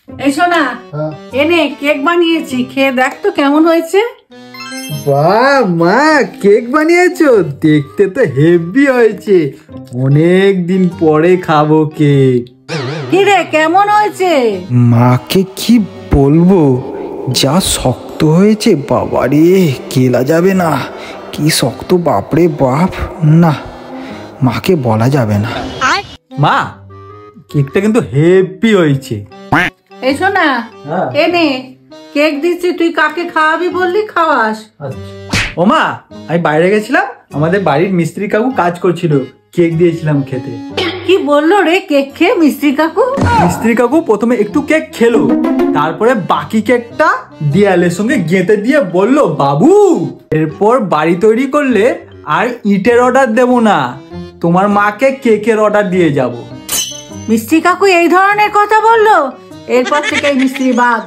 এই শোনা, এনে কেক বানিয়েছি, খেয়ে দেখ তো কেমন হয়েছে। বাহ মা, কেক বানিয়েছো? দেখতে তো হেভি হয়েছে। অনেক দিন পরে খাবো কেক। কি রে, কেমন হয়েছে? মাকে কি বলবো, যা শক্ত হয়েছে বাবারে, কেলা যাবে না। কি শক্ত বাপরে বাপ, না মাকে বলা যাবে না। মা, কেকটা কিন্তু হেভি হয়েছে। এই শোনা, এনে কেক দিচ্ছি, তুই কাকে খাওয়াবি বললি খাওয়াস। ও মা, আমি বাইরে গেছিলাম, আমাদের বাড়ির মিস্ত্রি কাকু কাজ করছিল, কেক দিয়েছিলাম খেতে। কি বললো রে কেক খেয়ে মিস্ত্রি কাকু? মিস্ত্রি কাকু প্রথমে একটু কেক খেলো, তারপরে বাকি কেকটা দেয়ালের সঙ্গে গেঁথে দিয়ে বলল, বাবু এরপর বাড়ি তৈরি করলে আর ইটের অর্ডার দেব না, তোমার মাকে কেকের অর্ডার দিয়ে যাব। মিস্ত্রি কাকু এই ধরনের কথা বললো? এরপর থেকে মিস্ত্রি বাদ।